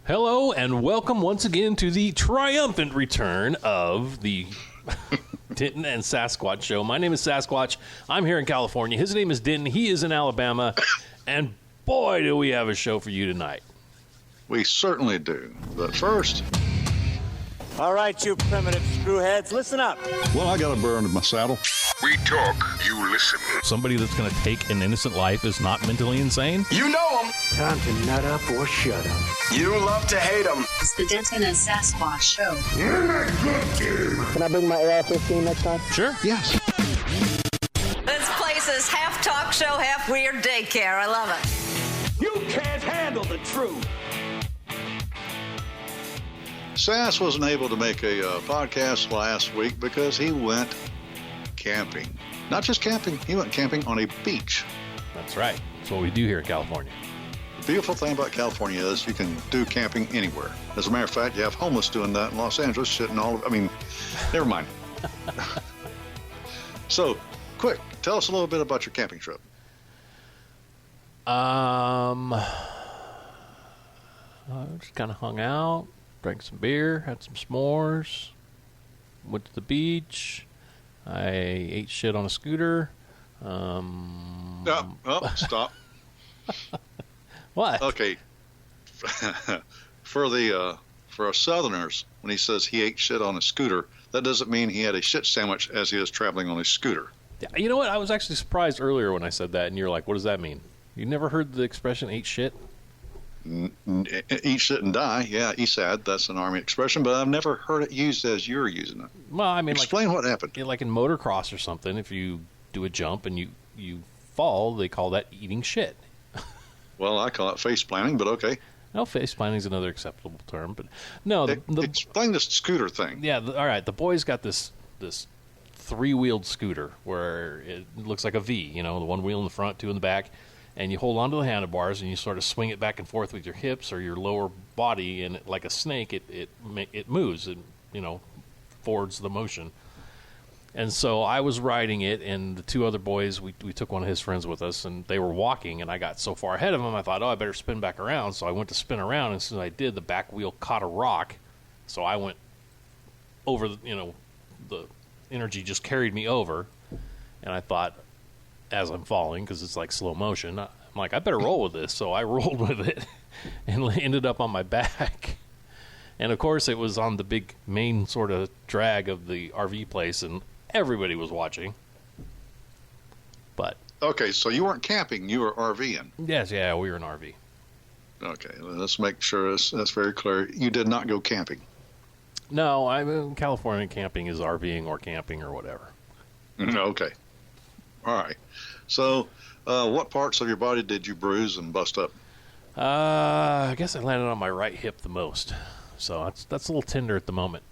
Hello and welcome once again to the triumphant return of the Denton and Sasquatch show. My name is Sasquatch. I'm here in California. His name is Denton. He is in Alabama. And boy, do we have a show for you tonight. We certainly do. But first... All right, you primitive screwheads, listen up. Well, I got a burn in my saddle. We talk, you listen. Somebody that's going to take an innocent life is not mentally insane? You know them. Time to nut up or shut up. You love to hate them. It's the Denton and Sasquatch show. Can I bring my AR-15 next time? Sure. Yes. This place is half talk show, half weird daycare. I love it. You can't handle the truth. Sass wasn't able to make a podcast last week because he went camping. Not just camping, he went camping on a beach. That's right. That's what we do here in California. The beautiful thing about California is you can do camping anywhere. As a matter of fact, you have homeless doing that in Los Angeles, sitting never mind. So, quick, tell us a little bit about your camping trip. Just kind of hung out, drank some beer, had some s'mores, went to the beach. I ate shit on a scooter. Stop. What? Okay. For us Southerners, when he says he ate shit on a scooter, that doesn't mean he had a shit sandwich as he was traveling on a scooter. You know what? I was actually surprised earlier when I said that, and you're like, what does that mean? You never heard the expression ate shit? Eat shit and die. Yeah, ESAD, that's an Army expression, but I've never heard it used as you're using it. Well, I mean, explain what happened. Like in motocross or something, if you do a jump and you fall, they call that eating shit. Well, I call it face planting, but okay. Well, face planting is another acceptable term, but no. Explain this scooter thing. Yeah, all right. The boys got this three-wheeled scooter where it looks like a V, the one wheel in the front, two in the back, and you hold onto the handlebars and you sort of swing it back and forth with your hips or your lower body, and like a snake, it moves and forwards the motion. And so I was riding it, and the two other boys, we took one of his friends with us, and they were walking, and I got so far ahead of them, I thought, I better spin back around. So I went to spin around, and as soon as I did, the back wheel caught a rock. So I went over, the energy just carried me over, and I thought, as I'm falling, because it's like slow motion, I'm like, I better roll with this. So I rolled with it and ended up on my back. And, of course, it was on the big main sort of drag of the RV place, and everybody was watching. But okay, so you weren't camping, you were RVing. Yes, yeah, we were in RV. Okay, let's make sure that's very clear. You did not go camping. No, in California, camping is RVing or camping or whatever. Okay. All right. So, what parts of your body did you bruise and bust up? I guess I landed on my right hip the most. So that's a little tender at the moment.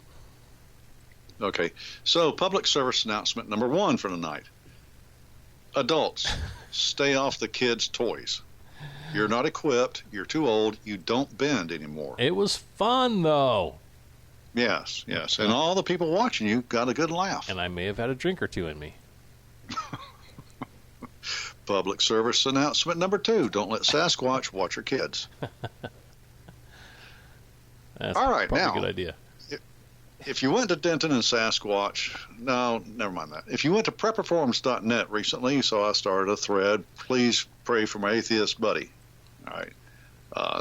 Okay. So, public service announcement number 1 for tonight. Adults, stay off the kids' toys. You're not equipped. You're too old. You don't bend anymore. It was fun, though. Yes. And all the people watching you got a good laugh. And I may have had a drink or two in me. Public service announcement number 2. Don't let Sasquatch watch your kids. That's all right, probably now, a good idea. If you went to Denton and Sasquatch, no, never mind that. If you went to prepperforms.net recently, so I started a thread, please pray for my atheist buddy. All right.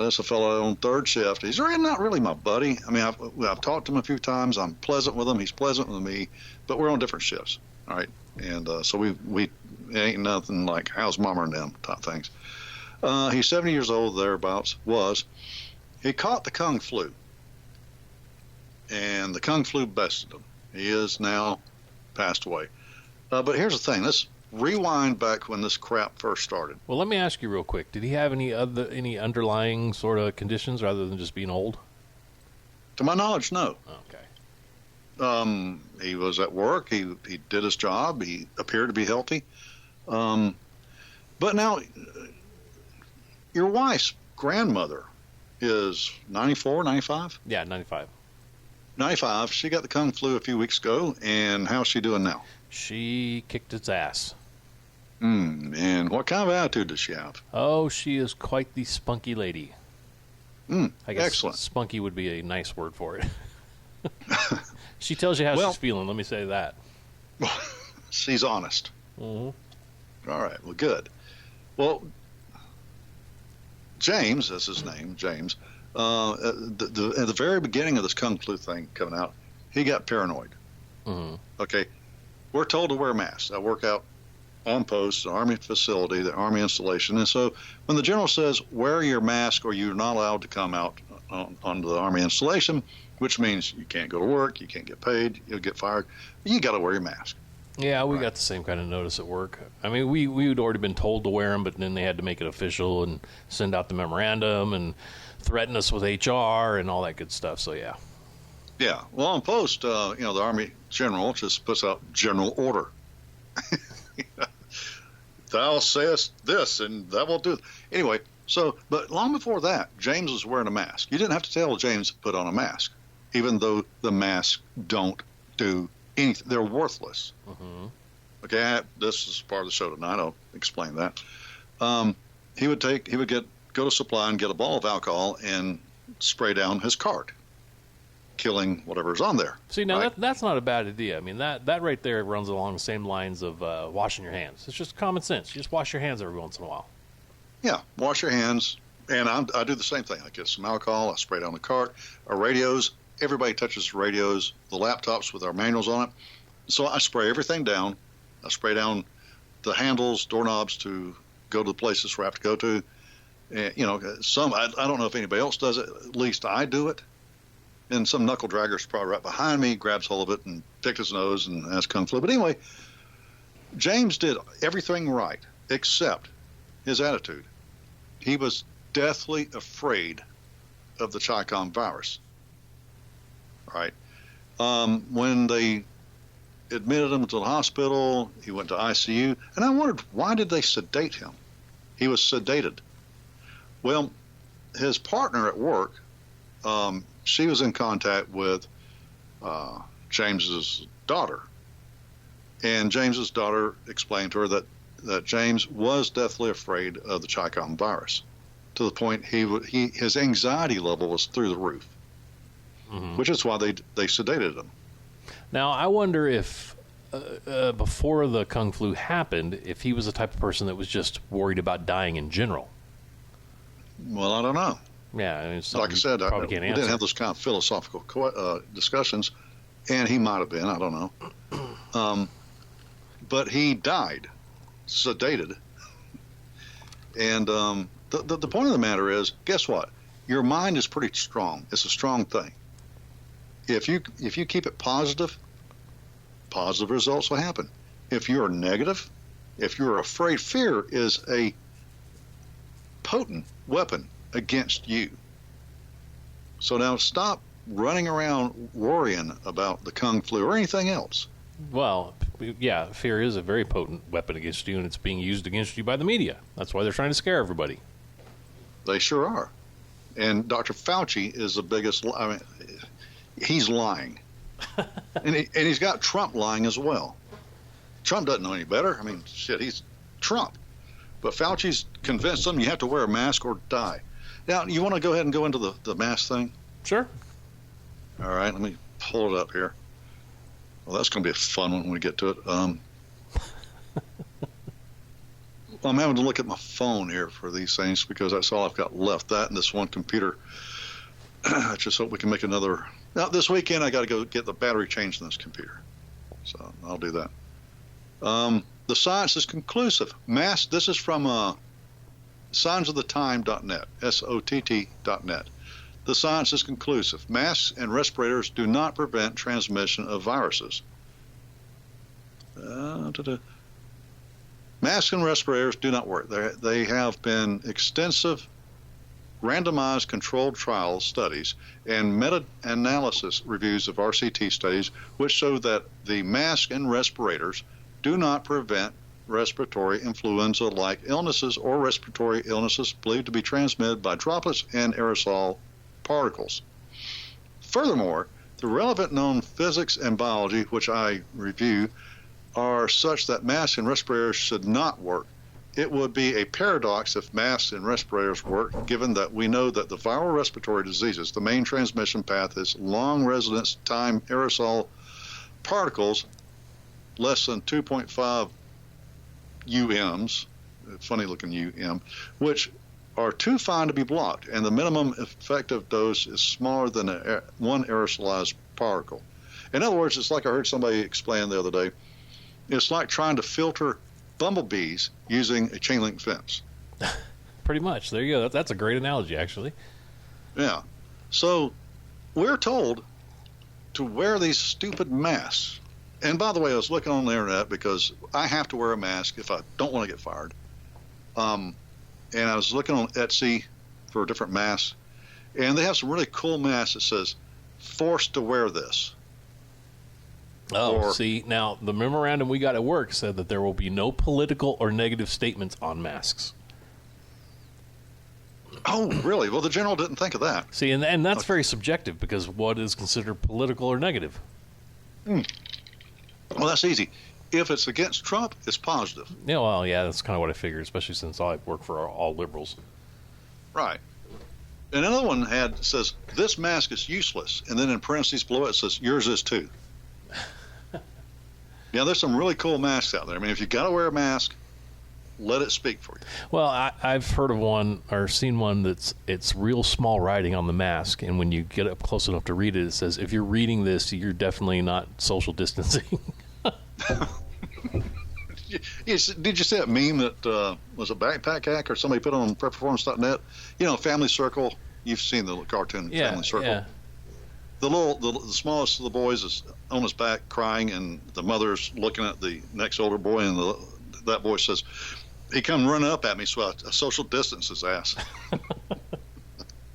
That's a fellow on third shift. He's really not really my buddy. I mean, I've talked to him a few times. I'm pleasant with him. He's pleasant with me, but we're on different shifts. All right. And so we it ain't nothing like how's mama and them type things. He's 70 years old, thereabouts, he caught the Kung flu. And the Kung flu bested him. He is now passed away. But here's the thing. Let's rewind back when this crap first started. Well, let me ask you real quick. Did he have any underlying sort of conditions rather than just being old? To my knowledge, no. Okay. He was at work. He did his job. He appeared to be healthy. But now, your wife's grandmother is 94, 95? Yeah, 95. 95. She got the Kung flu a few weeks ago, and how's she doing now? She kicked its ass. And what kind of attitude does she have? Oh, she is quite the spunky lady. I guess Excellent. spunky would be a nice word for it. She tells you how she's feeling, let me say that. She's honest. Mm-hmm. All right, well, good. Well, James, that's his name, James, at the very beginning of this Kung Flu thing coming out, he got paranoid. Mm-hmm. Okay, we're told to wear masks. I work out on post, the Army facility, the Army installation. And so when the general says, wear your mask or you're not allowed to come out onto the Army installation, which means you can't go to work, you can't get paid, you'll get fired, you got to wear your mask. Yeah, we got the same kind of notice at work. I mean, we'd already been told to wear them, but then they had to make it official and send out the memorandum and threaten us with HR and all that good stuff. So, yeah. Yeah. Well, on post, the Army general just puts out general order. Thou sayest this, and that will do it. Anyway, but long before that, James was wearing a mask. You didn't have to tell James to put on a mask, even though the masks don't do anything. They're worthless. Mm-hmm. Okay, this is part of the show tonight. I'll explain that. He would go to supply and get a ball of alcohol and spray down his cart, killing whatever's on there. See, now right? that's not a bad idea. I mean, that right there runs along the same lines of washing your hands. It's just common sense. You just wash your hands every once in a while. Yeah, wash your hands. And I do the same thing. I get some alcohol, I spray down the cart. Our radios, everybody touches radios, the laptops with our manuals on it. So I spray everything down. I spray down the handles, doorknobs to go to the places where I have to go to. And, I don't know if anybody else does it. At least I do it. And some knuckle dragger's probably right behind me, grabs hold of it and picked his nose and has Kung Flu. But anyway, James did everything right except his attitude. He was deathly afraid of the Chi-Com virus. Right? When they admitted him to the hospital, he went to ICU, and I wondered, why did they sedate him? He was sedated. Well, his partner at work, she was in contact with James's daughter, and James's daughter explained to her that James was deathly afraid of the Chi-Com virus, to the point his anxiety level was through the roof, which is why they sedated him. Now, I wonder if before the Kung Flu happened, if he was the type of person that was just worried about dying in general. Well, I don't know. Yeah, I mean, like I said, we didn't have those kind of philosophical discussions, and he might have been. I don't know. But he died, sedated. And the point of the matter is, guess what? Your mind is pretty strong. It's a strong thing. If you keep it positive results will happen. If you're negative, if you're afraid, fear is a potent weapon against you. So now stop running around worrying about the Kung Flu or anything else. Well, yeah, fear is a very potent weapon against you, and it's being used against you by the media. That's why they're trying to scare everybody. They sure are. And Dr. Fauci is the biggest. I mean, he's lying, and he's got Trump lying as well. Trump doesn't know any better. I mean, shit, he's Trump. But Fauci's convinced them you have to wear a mask or die. Now, you want to go ahead and go into the mask thing? Sure. All right, let me pull it up here. Well, that's going to be a fun one when we get to it. I'm having to look at my phone here for these things because that's all I've got left. That and this one computer. I just hope we can make another. Now, this weekend, I got to go get the battery changed in this computer. So I'll do that. The science is conclusive. Mask, this is from signsoftheTime.net, SOTT.net. The science is conclusive. Masks and respirators do not prevent transmission of viruses. Masks and respirators do not work. They have been extensive randomized controlled trial studies and meta-analysis reviews of RCT studies which show that the mask and respirators do not prevent respiratory influenza-like illnesses or respiratory illnesses believed to be transmitted by droplets and aerosol particles. Furthermore, the relevant known physics and biology, which I review, are such that masks and respirators should not work it would be a paradox if masks and respirators work, given that we know that the viral respiratory diseases, the main transmission path is long residence time aerosol particles less than 2.5 UMs, funny looking UM, which are too fine to be blocked, and the minimum effective dose is smaller than one aerosolized particle. In other words, it's like I heard somebody explain the other day, it's like trying to filter bumblebees using a chain link fence. Pretty much. There you go. That's a great analogy, actually. Yeah. So we're told to wear these stupid masks. And by the way, I was looking on the internet because I have to wear a mask if I don't want to get fired. And I was looking on Etsy for different masks, and they have some really cool masks that says, forced to wear this. Oh, see, now the memorandum we got at work said that there will be no political or negative statements on masks. Oh, really? Well, the general didn't think of that. See, and that's very subjective, because what is considered political or negative? Well, that's easy. If it's against Trump, it's positive. Yeah, well, yeah, that's kind of what I figured, especially since I work for all liberals. Right. And another one says, this mask is useless. And then in parentheses below it says, yours is too. Yeah, there's some really cool masks out there. I mean, if you got to wear a mask, let it speak for you. Well, I've heard of one or seen one it's real small writing on the mask, and when you get up close enough to read it, it says, if you're reading this, you're definitely not social distancing. Did you see that meme that was a backpack hack or somebody put on prepperformance.net? You know, Family Circle. You've seen the cartoon Family Circle. Yeah. The smallest of the boys is on his back crying, and the mother's looking at the next older boy, and that boy says, he come running up at me, so I social distance his ass. I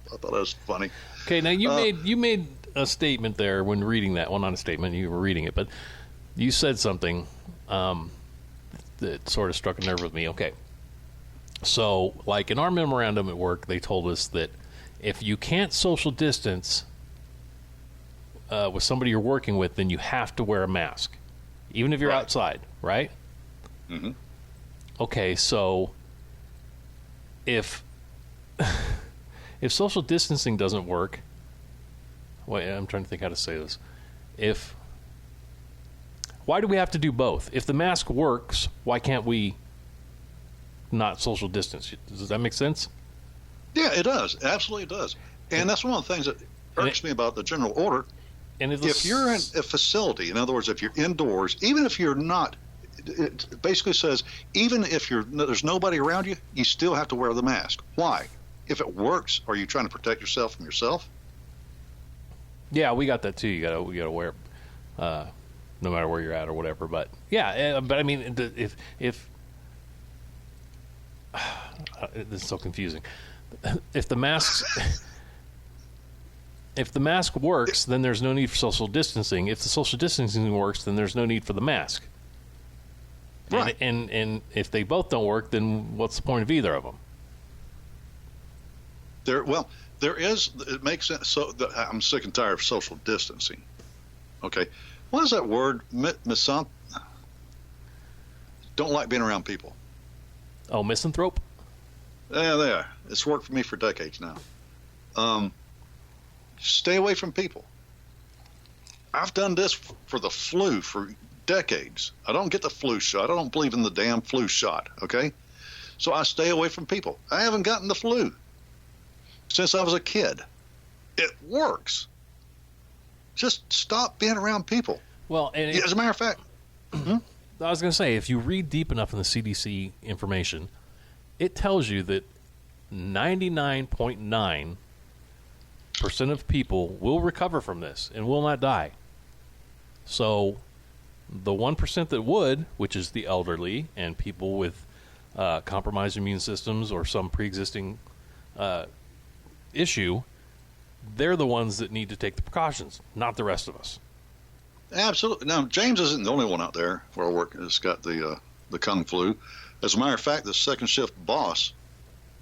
thought that was funny. Okay, now you made a statement there when reading that. Well, not a statement, you were reading it, but you said something that sort of struck a nerve with me. Okay, so like in our memorandum at work, they told us that if you can't social distance with somebody you're working with, then you have to wear a mask, even if you're outside, right? Mm-hmm. Okay, so if social distancing doesn't work, wait, I'm trying to think how to say this. Why do we have to do both? If the mask works, why can't we not social distance? Does that make sense? Yeah, it does. Absolutely it does. And that's one of the things that irks me about the general order. And if you're in a facility, in other words, if you're indoors, even if you're not, it basically says, even if there's nobody around you, you still have to wear the mask. Why? If it works, are you trying to protect yourself from yourself? Yeah, we got that too. We gotta wear, no matter where you're at or whatever. But yeah, but I mean, if this is so confusing. If the mask works, then there's no need for social distancing. If the social distancing works, then there's no need for the mask. Right. And if they both don't work, then what's the point of either of them? There is. It makes sense. So I'm sick and tired of social distancing. Okay, what is that word? Don't like being around people. Oh, misanthrope? Yeah, there. It's worked for me for decades now. Stay away from people. I've done this for the flu for decades. I don't get the flu shot. I don't believe in the damn flu shot, okay? So I stay away from people. I haven't gotten the flu since I was a kid. It works. Just stop being around people. Well, and as a matter of fact, I was going to say, if you read deep enough in the CDC information, it tells you that 99.9% of people will recover from this and will not die. So the 1% that would, which is the elderly and people with compromised immune systems or some pre-existing issue, they're the ones that need to take the precautions, not the rest of us. Absolutely. Now, James isn't the only one out there where I work that's got the Kung flu. As a matter of fact, the second shift boss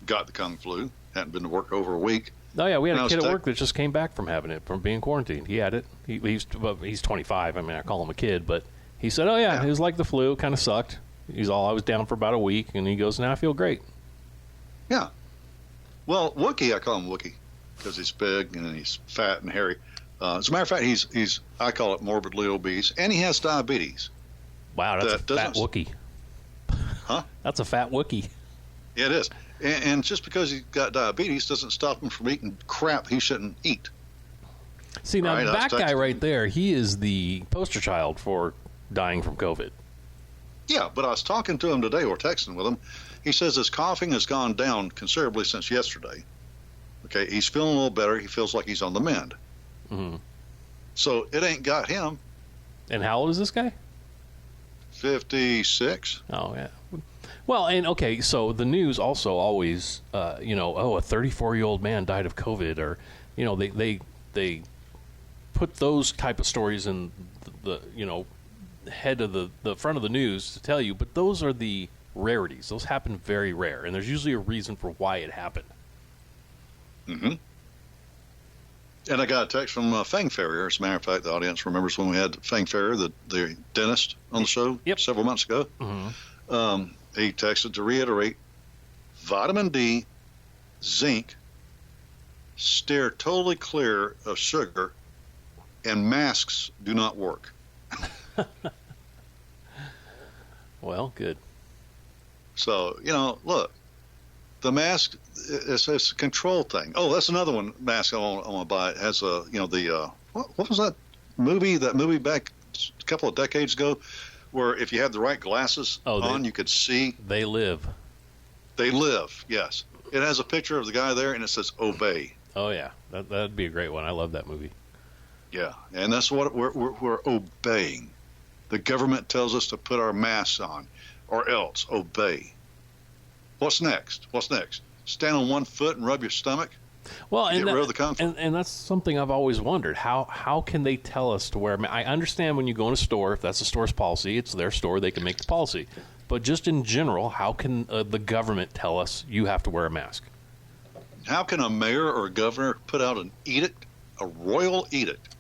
got the Kung flu. Hadn't been to work over a week. Oh, yeah, we had a kid at work that just came back from having it, from being quarantined. He had it. He's 25. I mean, I call him a kid, but he said, oh, yeah, it was like the flu. Kind of sucked. He's all, I was down for about a week, and he goes, now I feel great. Yeah. Well, Wookie, I call him Wookie because he's big and he's fat and hairy. As a matter of fact, he's I call it morbidly obese, and he has diabetes. Wow, that's a fat Wookie. Huh? That's a fat Wookie. Yeah, it is. And just because he's got diabetes doesn't stop him from eating crap he shouldn't eat. See, now that guy right there, he is the poster child for dying from COVID. Yeah, but I was talking to him today, or texting with him. He says his coughing has gone down considerably since yesterday. Okay, he's feeling a little better. He feels like he's on the mend. Mm-hmm. So it ain't got him. And how old is this guy? 56. Oh, yeah. Well, and okay, so the news also always, a 34-year-old man died of COVID, or, they put those type of stories in the head of the front of the news to tell you, but those are the rarities. Those happen very rare, and there's usually a reason for why it happened. Mm-hmm. And I got a text from Fang Farrier. As a matter of fact, the audience remembers when we had Fang Farrier, the dentist, on the show several months ago. Mm-hmm. He texted to reiterate, vitamin D, zinc, steer totally clear of sugar, and masks do not work. Well, good. So, look, the mask, it's a control thing. Oh, that's another one mask I want to buy. It has what was that movie back a couple of decades ago where if you had the right glasses on, you could see. They live. They live, yes. It has a picture of the guy there, and it says obey. Oh, yeah. That'd be a great one. I love that movie. Yeah, and that's what we're obeying. The government tells us to put our masks on, or else obey. What's next? Stand on one foot and rub your stomach? Well, get rid of the comfort. And that's something I've always wondered. How can they tell us to wear? I understand when you go in a store, if that's the store's policy, it's their store, they can make the policy. But just in general, how can the government tell us you have to wear a mask? How can a mayor or a governor put out an edict, a royal edict?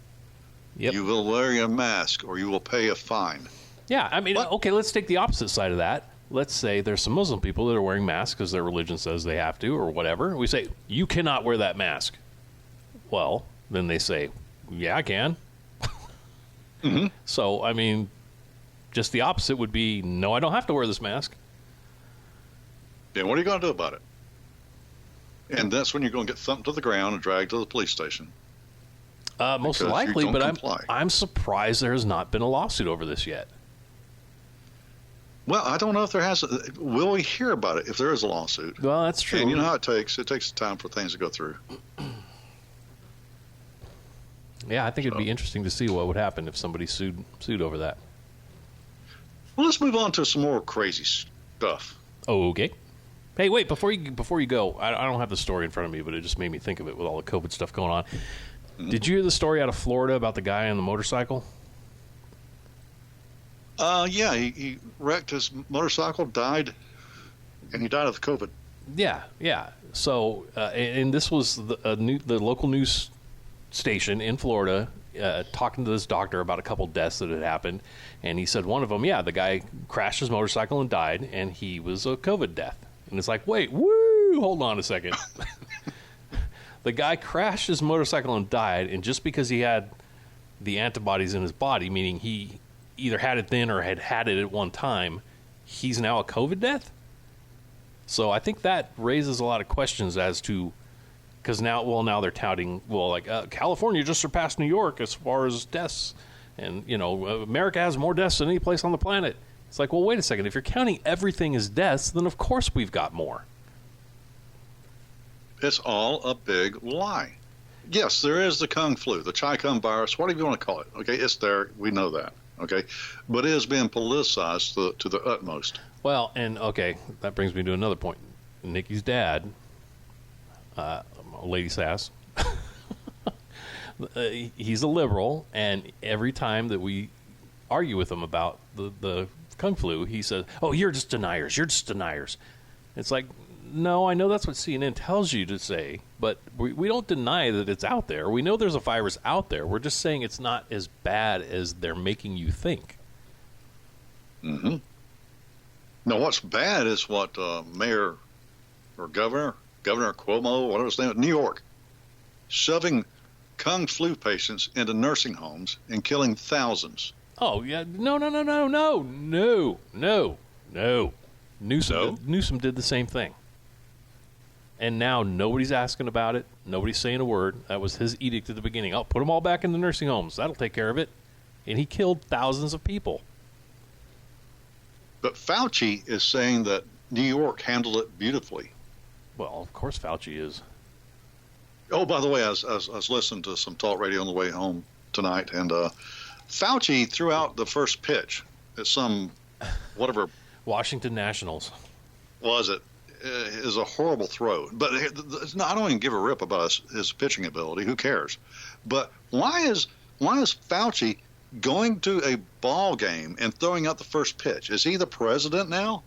Yep. You will wear your mask or you will pay a fine. Yeah, I mean, okay, let's take the opposite side of that. Let's say there's some Muslim people that are wearing masks because their religion says they have to or whatever. We say, you cannot wear that mask. Well, then they say, yeah, I can. Mm-hmm. So, I mean, just the opposite would be, no, I don't have to wear this mask. Then what are you going to do about it? And that's when you're going to get thumped to the ground and dragged to the police station. Most likely, but I'm surprised there has not been a lawsuit over this yet. Well, I don't know if there has. Will we hear about it if there is a lawsuit? Well, that's true. And you know how it takes. It takes time for things to go through. Yeah, I think it'd be interesting to see what would happen if somebody sued over that. Well, let's move on to some more crazy stuff. Okay. Hey, wait, before you go, I don't have the story in front of me, but it just made me think of it with all the COVID stuff going on. Mm-hmm. Did you hear the story out of Florida about the guy on the motorcycle? Yeah, he wrecked his motorcycle, died, and he died of COVID. Yeah. So, and this was the local news station in Florida talking to this doctor about a couple deaths that had happened, and he said one of them, the guy crashed his motorcycle and died, and he was a COVID death. And it's like, wait, hold on a second. The guy crashed his motorcycle and died, and just because he had the antibodies in his body, meaning he either had it then or had it at one time, he's now a COVID death? So I think that raises a lot of questions as to, because now they're touting, California just surpassed New York as far as deaths, and, America has more deaths than any place on the planet. It's like, well, wait a second. If you're counting everything as deaths, then of course we've got more. It's all a big lie. Yes, there is the Kung flu, the Chi Kung virus, whatever you want to call it. Okay, it's there. We know that. Okay, but it has been politicized to the utmost. Well, and okay, that brings me to another point. Nikki's dad, Lady Sass, he's a liberal, and every time that we argue with him about the Kung flu, he says, "Oh, you're just deniers. You're just deniers." It's like, no, I know that's what CNN tells you to say, but we don't deny that it's out there. We know there's a virus out there. We're just saying it's not as bad as they're making you think. Mm-hmm. Now, what's bad is what Mayor or Governor Cuomo, whatever his name is, New York, shoving Kung flu patients into nursing homes and killing thousands. Oh, yeah. No. Newsom did the same thing. And now nobody's asking about it. Nobody's saying a word. That was his edict at the beginning. Oh, put them all back in the nursing homes. That'll take care of it. And he killed thousands of people. But Fauci is saying that New York handled it beautifully. Well, of course Fauci is. Oh, by the way, I was listening to some talk radio on the way home tonight, and Fauci threw out the first pitch at some, whatever. Washington Nationals. Was it? Is a horrible throw. But I don't even give a rip about his pitching ability. Who cares? But why is Fauci going to a ball game and throwing out the first pitch? Is he the president now?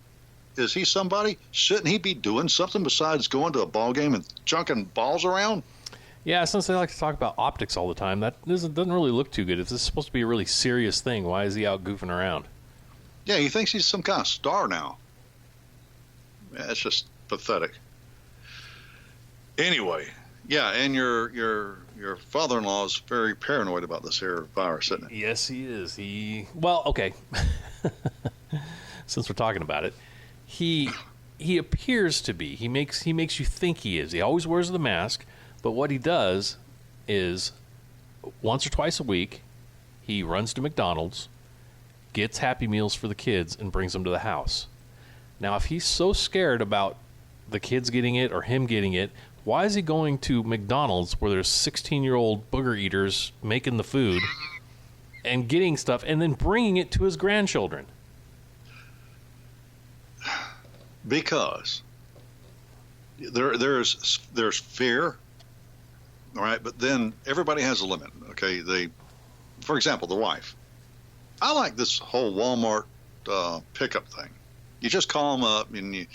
Is he somebody? Shouldn't he be doing something besides going to a ball game and chunking balls around? Yeah, since they like to talk about optics all the time, that doesn't really look too good. If this is supposed to be a really serious thing, why is he out goofing around? Yeah, he thinks he's some kind of star now. Yeah, it's just pathetic. Anyway, yeah, and your father-in-law is very paranoid about this here virus, isn't he? Yes, he is. Well, okay. Since we're talking about it, he appears to be. He makes you think he is. He always wears the mask, but what he does is once or twice a week, he runs to McDonald's, gets Happy Meals for the kids, and brings them to the house. Now, if he's so scared about the kids getting it or him getting it, why is he going to McDonald's where there's 16-year-old booger eaters making the food and getting stuff and then bringing it to his grandchildren? Because there's fear, all right, but then everybody has a limit. Okay, for example, the wife. I like this whole Walmart pickup thing. You just call them up, and you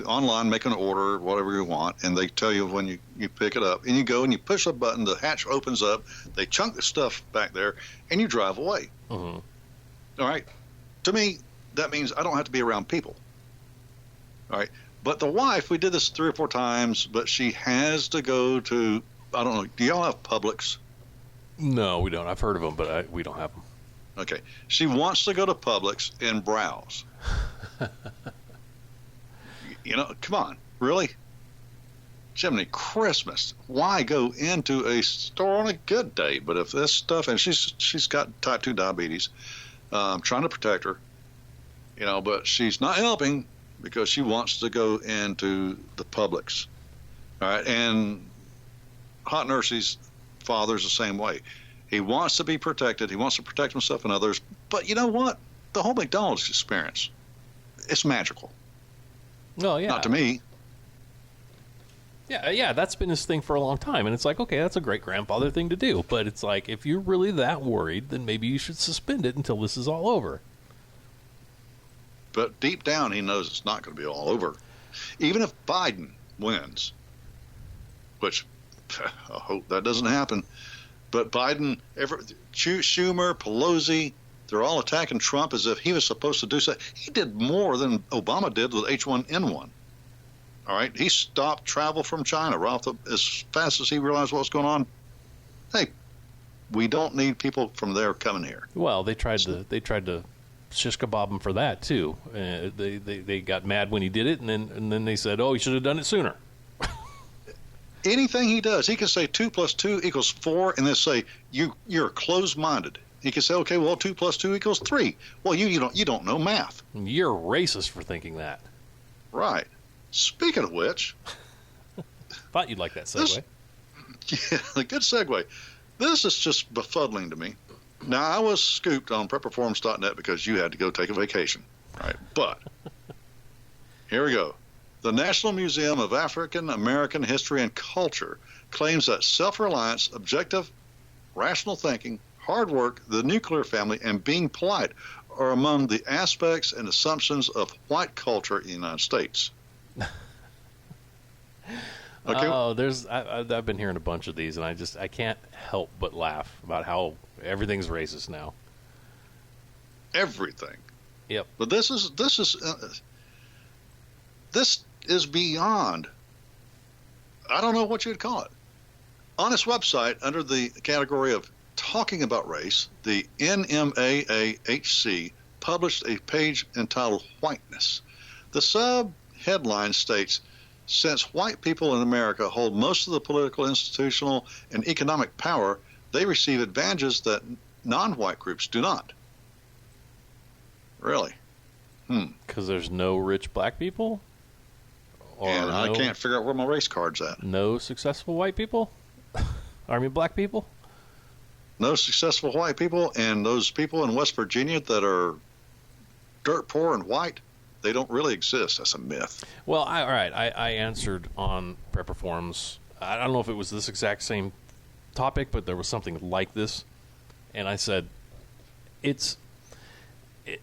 online make an order, whatever you want, and they tell you when you pick it up, and you go and you push a button, the hatch opens up, they chunk the stuff back there, and you drive away. Mm-hmm. All right. To me, that means I don't have to be around people. All right. But the wife, we did this 3 or 4 times, but she has to go to, I don't know, do y'all have Publix? No, we don't. I've heard of them, but we don't have them. Okay. She wants to go to Publix and browse. Come on. Really? Jiminy Christmas. Why go into a store on a good day? But if this stuff, and she's got type 2 diabetes, trying to protect her, but she's not helping because she wants to go into the Publix. All right. And Hot Nursey's father's the same way. He wants to be protected. He wants to protect himself and others. But you know what? The whole McDonald's experience, it's magical. Well, yeah. Not to me. Yeah, that's been his thing for a long time. And it's like, okay, that's a great-grandfather thing to do. But it's like, if you're really that worried, then maybe you should suspend it until this is all over. But deep down, he knows it's not going to be all over. Even if Biden wins, which I hope that doesn't happen, but Biden, Schumer, Pelosi, they're all attacking Trump as if he was supposed to do so. He did more than Obama did with H1N1. All right, he stopped travel from China as fast as he realized what was going on. Hey, we don't need people from there coming here. Well, they tried to shish kebab him for that too. They got mad when he did it, and then they said, "Oh, he should have done it sooner." Anything he does, he can say 2 + 2 = 4, and then say you're closed-minded. He can say, okay, well, 2 + 2 = 3. Well, you don't know math. You're racist for thinking that. Right. Speaking of which, thought you'd like that segue. Yeah, good segue. This is just befuddling to me. Now, I was scooped on prepperforms.net because you had to go take a vacation, right? But here we go. The National Museum of African American History and Culture claims that self-reliance, objective, rational thinking, hard work, the nuclear family, and being polite are among the aspects and assumptions of white culture in the United States. Okay. Oh, I've been hearing a bunch of these, and I can't help but laugh about how everything's racist now. Everything. Yep. But this is beyond. I don't know what you'd call it. On its website, under the category of talking about race, the NMAAHC published a page entitled Whiteness. The sub-headline states, since white people in America hold most of the political, institutional, and economic power, they receive advantages that non-white groups do not. Really? Because there's no rich black people? And I can't figure out where my race card's at. No successful white people? Black people? No successful white people, and those people in West Virginia that are dirt poor and white, they don't really exist. That's a myth. Well, I answered on Prepper Forums. I don't know if it was this exact same topic, but there was something like this. And I said,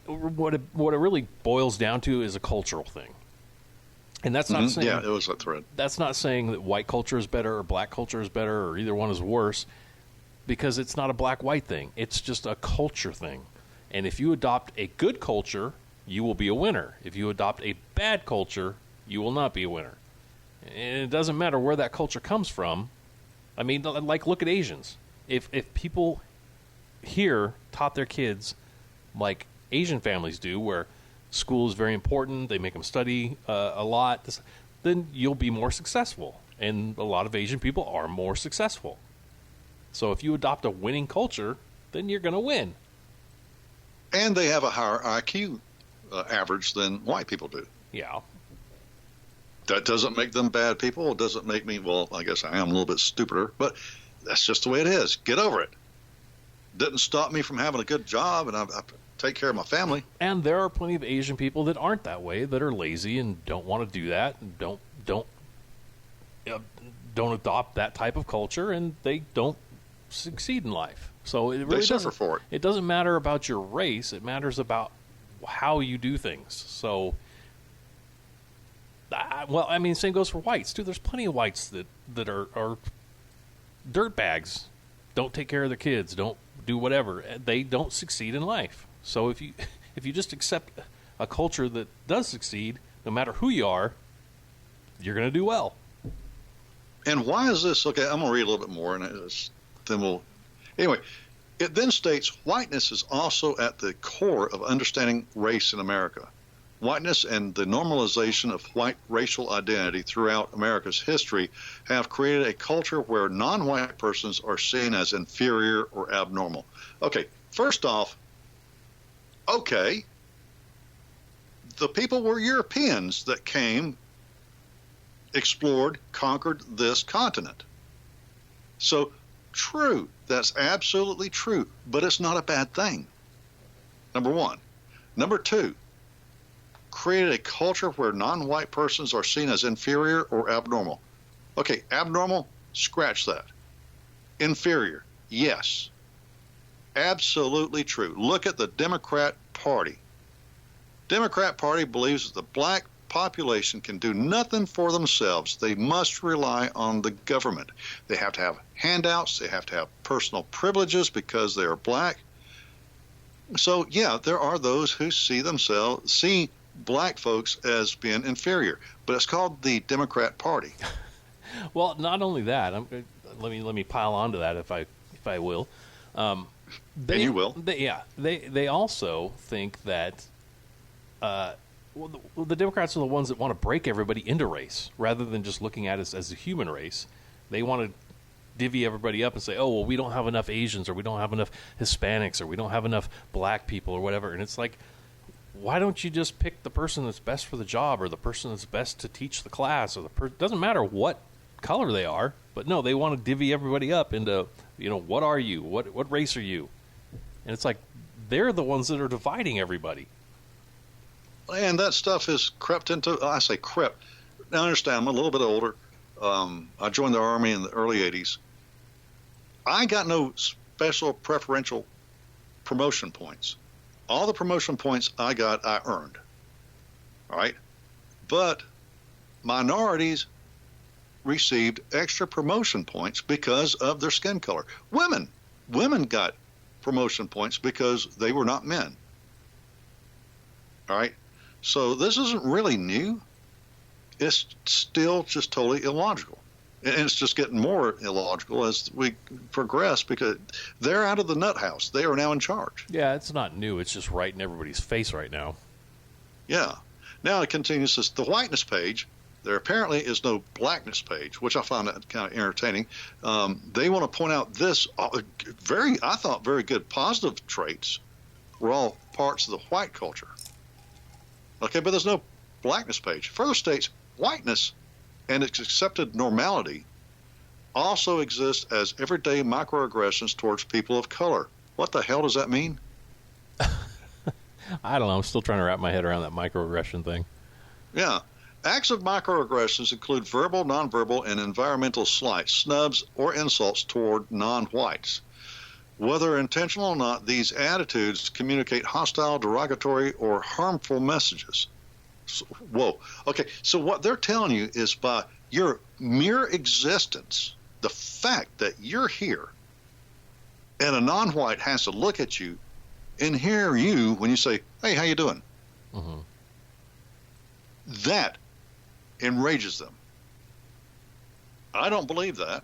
what it really boils down to is a cultural thing. And that's not saying... Yeah, it was a thread. That's not saying that white culture is better or black culture is better or either one is worse, because it's not a black-white thing. It's just a culture thing. And if you adopt a good culture, you will be a winner. If you adopt a bad culture, you will not be a winner. And it doesn't matter where that culture comes from. I mean, like, look at Asians. If people here taught their kids like Asian families do, where school is very important, they make them study a lot, then you'll be more successful. And a lot of Asian people are more successful. So if you adopt a winning culture, then you're going to win. And they have a higher IQ average than white people do. Yeah. That doesn't make them bad people. It doesn't make me, well, I guess I am a little bit stupider, but that's just the way it is. Get over it. Didn't stop me from having a good job, and I take care of my family. And there are plenty of Asian people that aren't that way, that are lazy and don't want to do that, and don't adopt that type of culture, and they don't succeed in life. So it really suffer for it. It doesn't matter about your race. It matters about how you do things. So, same goes for whites too. There's plenty of whites that are dirt bags, don't take care of their kids, don't do whatever. They don't succeed in life. So if you just accept a culture that does succeed, no matter who you are, you're going to do well. And why is this? Okay, I'm going to read a little bit more, and then we'll... Anyway, it then states, whiteness is also at the core of understanding race in America. Whiteness and the normalization of white racial identity throughout America's history have created a culture where non-white persons are seen as inferior or abnormal. Okay, first off, the people were Europeans that came, explored, conquered this continent. So, true, that's absolutely true, but it's not a bad thing. Number one. Number two, created a culture where non-white persons are seen as inferior or abnormal. Okay, abnormal, scratch that. Inferior, yes. Absolutely true. Look at the Democrat Party. Democrat Party believes that the black population can do nothing for themselves. They must rely on the government. They have to have handouts. They have to have personal privileges because they are black. So, yeah, there are those who see black folks as being inferior, but it's called the Democrat Party. Well, not only that, let me pile onto that if I will. And you will. They also think that the Democrats are the ones that want to break everybody into race rather than just looking at us as a human race. They want to divvy everybody up and say, oh, well, we don't have enough Asians, or we don't have enough Hispanics, or we don't have enough black people, or whatever. And it's like, why don't you just pick the person that's best for the job, or the person that's best to teach the class, or doesn't matter what color they are, but no, they want to divvy everybody up into, what are you? What race are you? And it's like, they're the ones that are dividing everybody. And that stuff has crept into, I say crept. Now, understand, I'm a little bit older. I joined the Army in the early 80s. I got no special preferential promotion points. All the promotion points I got, I earned. All right? But minorities received extra promotion points because of their skin color. Women got promotion points because they were not men. All right. So this isn't really new. It's still just totally illogical. And it's just getting more illogical as we progress because they're out of the nut house. They are now in charge. Yeah, it's not new. It's just right in everybody's face right now. Yeah. Now it continues this, the whiteness page. There apparently is no blackness page, which I found that kind of entertaining. They want to point out this I thought, very good positive traits were all parts of the white culture. Okay, but there's no blackness page. Further states, whiteness and its accepted normality also exist as everyday microaggressions towards people of color. What the hell does that mean? I don't know. I'm still trying to wrap my head around that microaggression thing. Yeah. Acts of microaggressions include verbal, nonverbal, and environmental slights, snubs, or insults toward non-whites. Whether intentional or not, these attitudes communicate hostile, derogatory, or harmful messages. So, whoa. Okay, so what they're telling you is by your mere existence, the fact that you're here, and a non-white has to look at you and hear you when you say, hey, how you doing? Mm-hmm. That enrages them. I don't believe that.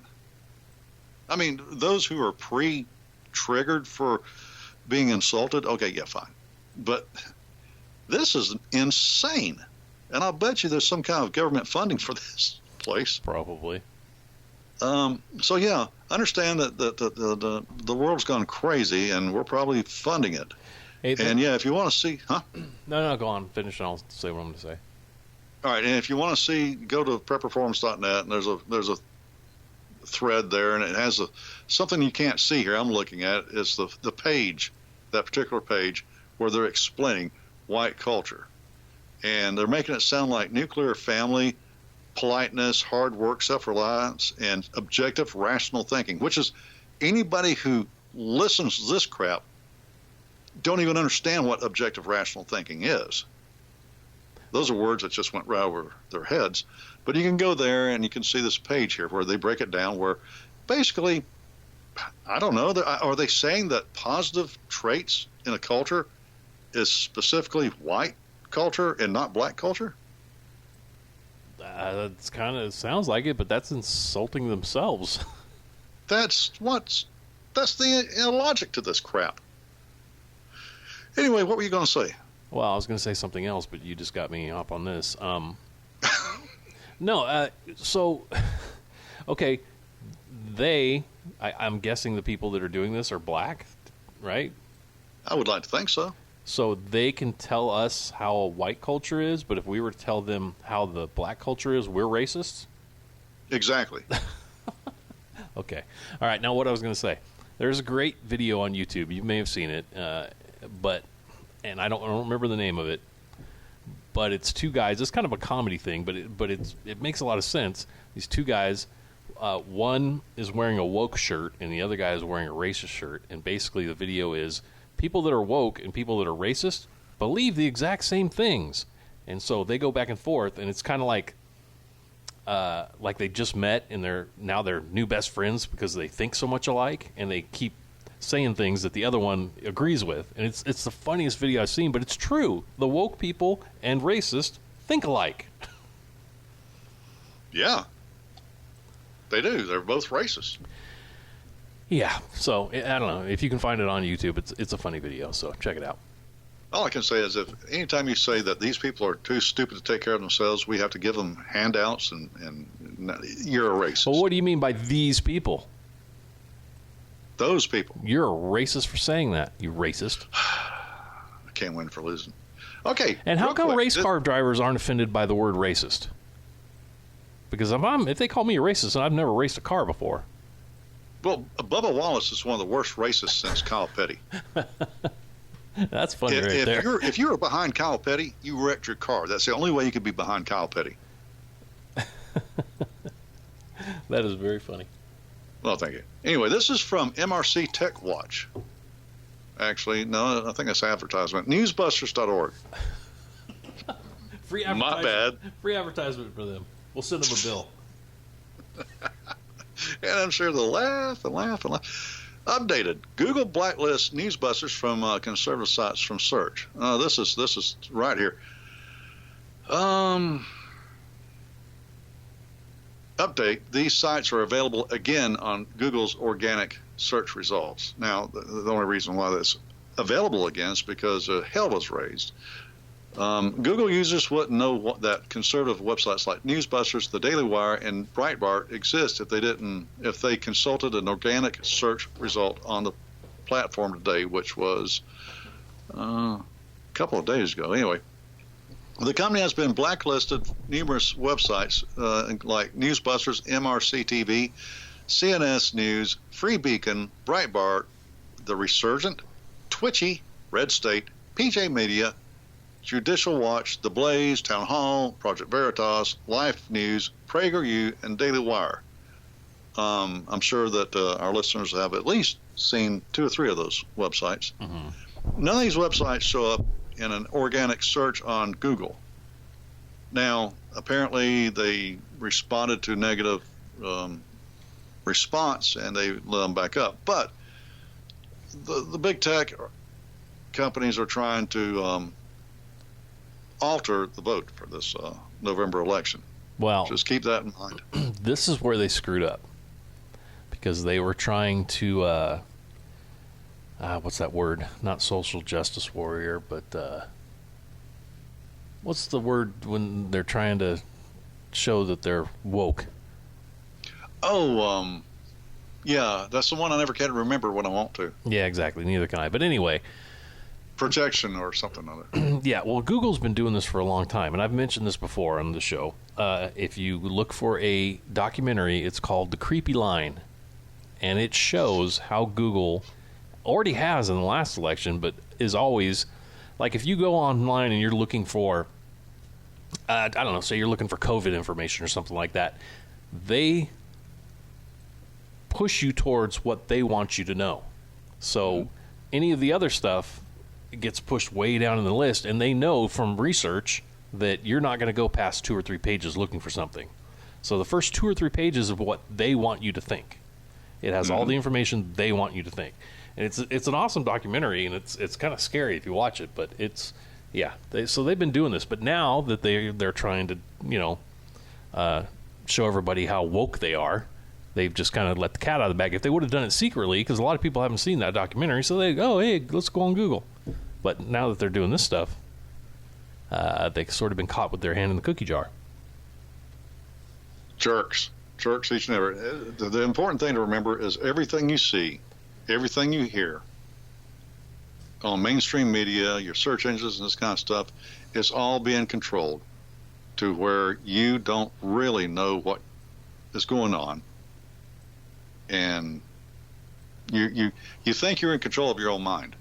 I mean, those who are pre-triggered for being insulted, okay, yeah, fine. But this is insane. And I'll bet you there's some kind of government funding for this place. Probably. So, yeah, understand that the world's gone crazy, and we're probably funding it. Hey, and, yeah, if you want to see... Huh? No, go on. Finish and I'll say what I'm going to say. All right, and if you want to see, go to prepperforums.net, and there's a thread there, and it has something you can't see here. I'm looking at is the page, that particular page, where they're explaining white culture, and they're making it sound like nuclear family, politeness, hard work, self-reliance, and objective, rational thinking, which is anybody who listens to this crap don't even understand what objective, rational thinking is. Those are words that just went right over their heads. But you can go there and you can see this page here where they break it down where basically, I don't know, are they saying that positive traits in a culture is specifically white culture and not black culture? It's kind of sounds like it, but that's insulting themselves. That's the illogic to this crap. Anyway, what were you going to say? Well, I was going to say something else, but you just got me up on this. So, okay, I'm guessing the people that are doing this are black, right? I would like to think so. So they can tell us how a white culture is, but if we were to tell them how the black culture is, we're racists? Exactly. Okay. All right, now what I was going to say. There's a great video on YouTube. You may have seen it, and I don't remember the name of it, but it's two guys. It's kind of a comedy thing, but it makes a lot of sense. These two guys, one is wearing a woke shirt, and the other guy is wearing a racist shirt. And basically, the video is people that are woke and people that are racist believe the exact same things, and so they go back and forth. And it's kind of like they just met and they're new best friends because they think so much alike, and they keep saying things that the other one agrees with. And it's the funniest video I've seen, but it's true. The woke people and racist think alike. Yeah. They do. They're both racist. Yeah. So, I don't know. If you can find it on YouTube, it's a funny video, so check it out. All I can say is if anytime you say that these people are too stupid to take care of themselves, we have to give them handouts and you're a racist. Well, what do you mean by these people? Those people. You're a racist for saying that, you racist. I can't win for losing. Okay. And how come race car drivers aren't offended by the word racist? Because if they call me a racist, and I've never raced a car before. Well, Bubba Wallace is one of the worst racists since Kyle Petty. That's funny there. If you were behind Kyle Petty, you wrecked your car. That's the only way you could be behind Kyle Petty. That is very funny. Well, thank you. Anyway, this is from MRC Tech Watch. Actually, no, I think that's advertisement. Newsbusters.org. Free advertisement. My bad. Free advertisement for them. We'll send them a bill. And I'm sure they'll laugh and laugh and laugh. Updated. Google blacklists newsbusters from conservative sites from search. This is right here. Update. These sites are available again on Google's organic search results. Now, the only reason why that's available again is because hell was raised. Google users wouldn't know that conservative websites like Newsbusters, The Daily Wire, and Breitbart exist if they consulted an organic search result on the platform today, which was a couple of days ago. Anyway, the company has been blacklisted numerous websites like Newsbusters, MRC TV, CNS News, Free Beacon, Breitbart, The Resurgent, Twitchy, Red State, PJ Media, Judicial Watch, The Blaze, Town Hall, Project Veritas, Life News, PragerU, and Daily Wire. I'm sure that our listeners have at least seen 2 or 3 of those websites. Mm-hmm. None of these websites show up in an organic search on Google. Now, apparently they responded to negative response and they let them back up. But the big tech companies are trying to alter the vote for this November election. Well, just keep that in mind. This is where they screwed up, because they were trying to what's that word? Not social justice warrior, but what's the word when they're trying to show that they're woke? Oh, yeah, that's the one I never can remember when I want to. Yeah, exactly. Neither can I. But anyway, projection or something other. Yeah, well, Google's been doing this for a long time, and I've mentioned this before on the show. If you look for a documentary, it's called The Creepy Line, and it shows how Google already has in the last election, but is always, like, if you go online and you're looking for, I don't know, say you're looking for COVID information or something like that, they push you towards what they want you to know. So any of the other stuff gets pushed way down in the list, and they know from research that you're not going to go past 2 or 3 pages looking for something. So the first 2 or 3 pages of what they want you to think. It has all the information they want you to think. And it's an awesome documentary, and it's kind of scary if you watch it, but it's, yeah. So they've been doing this, but now that they're trying to, show everybody how woke they are, they've just kind of let the cat out of the bag. If they would have done it secretly, because a lot of people haven't seen that documentary, so they go, hey, let's go on Google. But now that they're doing this stuff, they've sort of been caught with their hand in the cookie jar. Jerks each and every. The important thing to remember is everything you see, everything you hear on mainstream media, your search engines and this kind of stuff, is all being controlled to where you don't really know what is going on. And you think you're in control of your own mind.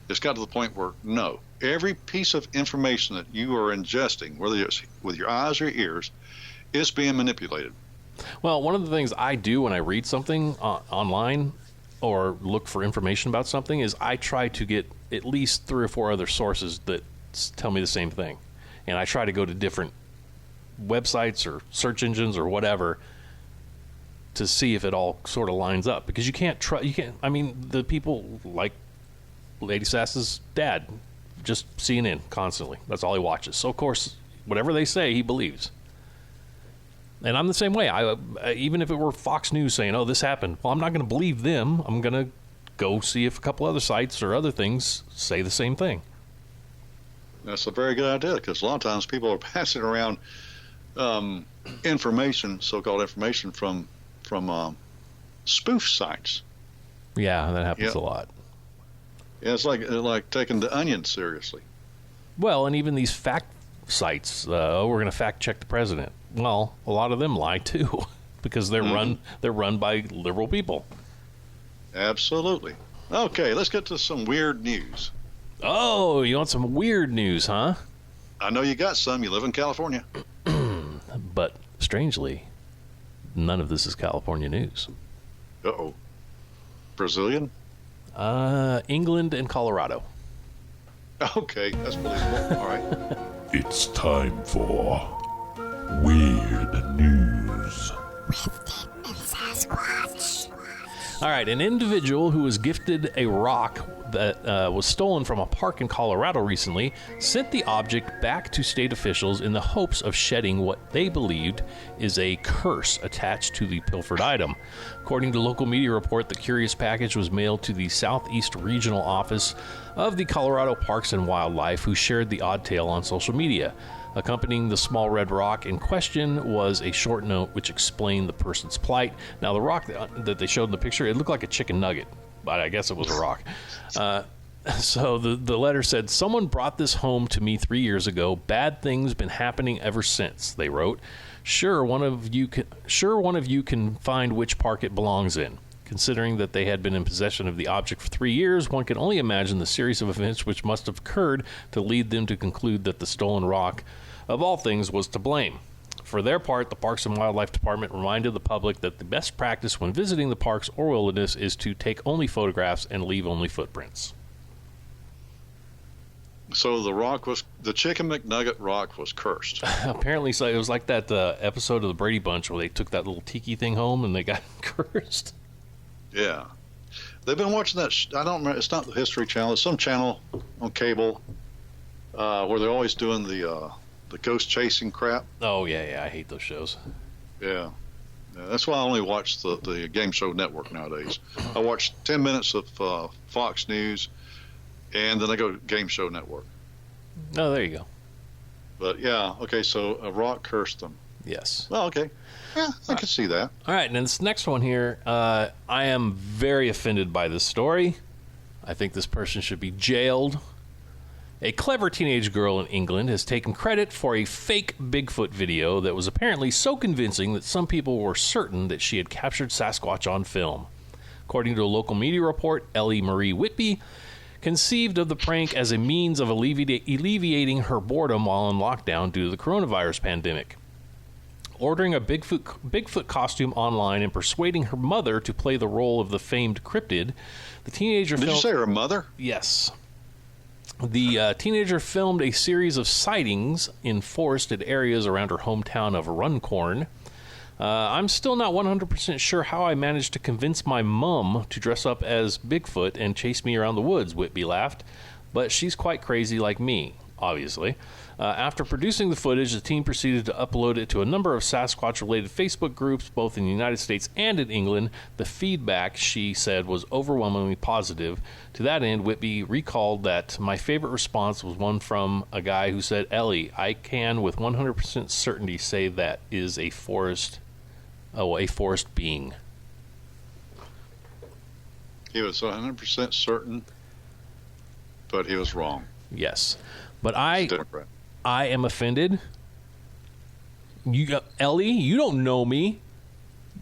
It's got to the point where, no, every piece of information that you are ingesting, whether it's with your eyes or ears, is being manipulated. Well, one of the things I do when I read something online or look for information about something is I try to get at least 3 or 4 other sources that tell me the same thing. And I try to go to different websites or search engines or whatever to see if it all sort of lines up. Because I mean, the people like Lady Sass's dad, just CNN constantly. That's all he watches. So, of course, whatever they say, he believes. And I'm the same way. Even if it were Fox News saying, oh, this happened, well, I'm not going to believe them. I'm going to go see if a couple other sites or other things say the same thing. That's a very good idea, because a lot of times people are passing around information, so-called information, from spoof sites. Yeah, that happens a lot. Yeah, it's like taking the Onion seriously. Well, and even these fact sites, we're going to fact check the president. Well, a lot of them lie too, because they're run by liberal people. Absolutely. Okay, let's get to some weird news. Oh, you want some weird news, huh? I know you got some. You live in California. But strangely, none of this is California news. Uh-oh. Brazilian? England and Colorado. Okay, that's believable. All right. It's time for Weird News. All right, an individual who was gifted a rock that was stolen from a park in Colorado recently sent the object back to state officials in the hopes of shedding what they believed is a curse attached to the pilfered item. According to local media report, the curious package was mailed to the Southeast Regional Office of the Colorado Parks and Wildlife, who shared the odd tale on social media. Accompanying the small red rock in question was a short note which explained the person's plight. Now, the rock that they showed in the picture, it looked like a chicken nugget, but I guess it was a rock. So the letter said, "Someone brought this home to me 3 years ago. Bad things been happening ever since," they wrote. Sure, one of you can find which park it belongs in. Considering that they had been in possession of the object for 3 years, one can only imagine the series of events which must have occurred to lead them to conclude that the stolen rock, of all things, was to blame. For their part, the Parks and Wildlife Department reminded the public that the best practice when visiting the parks or wilderness is to take only photographs and leave only footprints. So the Chicken McNugget rock was cursed. Apparently, so it was like that episode of the Brady Bunch where they took that little tiki thing home and they got cursed. Yeah. They've been watching that. I don't remember. It's not the History Channel. It's some channel on cable where they're always doing the ghost chasing crap. Oh, yeah. I hate those shows. Yeah. That's why I only watch the Game Show Network nowadays. I watch 10 minutes of Fox News, and then I go to Game Show Network. Oh, there you go. But, yeah, okay, so a rock cursed them. Yes. Well, okay. Yeah, I can see that. All right, and then this next one here, I am very offended by this story. I think this person should be jailed. A clever teenage girl in England has taken credit for a fake Bigfoot video that was apparently so convincing that some people were certain that she had captured Sasquatch on film. According to a local media report, Ellie Marie Whitby conceived of the prank as a means of alleviating her boredom while in lockdown due to the coronavirus pandemic. Ordering a Bigfoot costume online and persuading her mother to play the role of the famed cryptid, the teenager Did you say her mother? Yes. The teenager filmed a series of sightings in forested areas around her hometown of Runcorn. I'm still not 100% sure how I managed to convince my mum to dress up as Bigfoot and chase me around the woods, Whitby laughed. But she's quite crazy like me, obviously. After producing the footage, the teen proceeded to upload it to a number of Sasquatch-related Facebook groups, both in the United States and in England. The feedback, she said, was overwhelmingly positive. To that end, Whitby recalled that my favorite response was one from a guy who said, "Ellie, I can with 100% certainty say that is a forest being." He was 100% certain, but he was wrong. Yes. But I am offended. Ellie, you don't know me.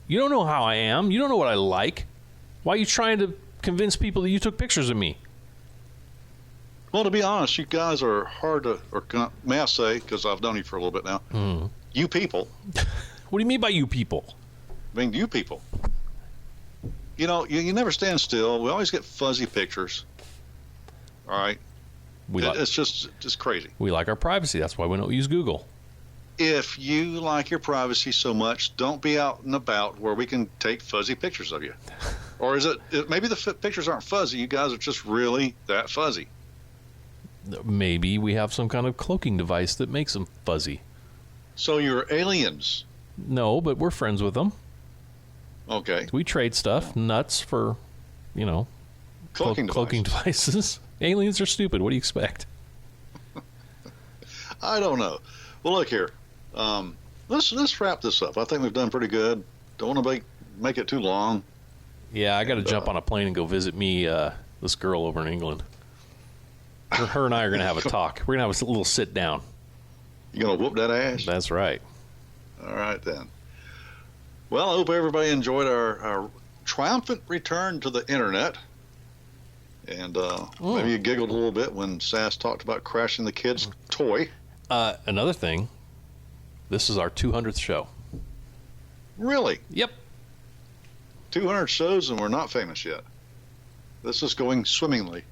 You don't know how I am. You don't know what I like. Why are you trying to convince people that you took pictures of me? Well, to be honest, you guys are hard to, or may I say, because I've known you for a little bit now, you people. What do you mean by you people? I mean, you people. You know, you never stand still. We always get fuzzy pictures. All right? It's just crazy. We like our privacy. That's why we don't use Google. If you like your privacy so much, don't be out and about where we can take fuzzy pictures of you. Or is it maybe the pictures aren't fuzzy? You guys are just really that fuzzy. Maybe we have some kind of cloaking device that makes them fuzzy. So you're aliens? No, but we're friends with them. Okay. We trade stuff, nuts for, cloaking devices. Aliens are stupid. What do you expect? I don't know. Well, look here. Let's wrap this up. I think we've done pretty good. Don't want to make it too long. Yeah, I got to jump on a plane and go visit this girl over in England. Her and I are going to have a talk. We're going to have a little sit down. You going to whoop that ass? That's right. All right, then. Well, I hope everybody enjoyed our triumphant return to the internet. And maybe you giggled a little bit when Sass talked about crashing the kid's toy. Another thing, this is our 200th show. Really? Yep. 200 shows and we're not famous yet. This is going swimmingly.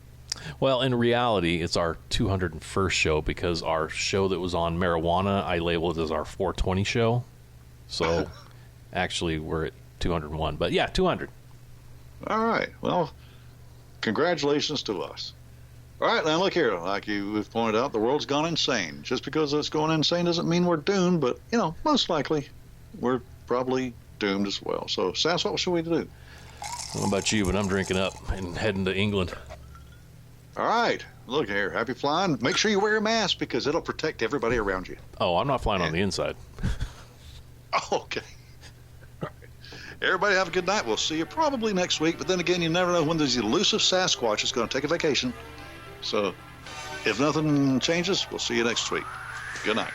Well, in reality, it's our 201st show because our show that was on marijuana, I labeled as our 420 show. So actually, we're at 201. But yeah, 200. All right. Well, congratulations to us. All right, now look here. Like we've pointed out, the world's gone insane. Just because it's going insane doesn't mean we're doomed, but, most likely we're probably doomed as well. So, Sass, what should we do? I don't know about you, but I'm drinking up and heading to England. All right. Look here. Happy flying. Make sure you wear a mask because it'll protect everybody around you. Oh, I'm not flying on the inside. Okay. All right. Everybody have a good night. We'll see you probably next week. But then again, you never know when this elusive Sasquatch is going to take a vacation. So if nothing changes, we'll see you next week. Good night.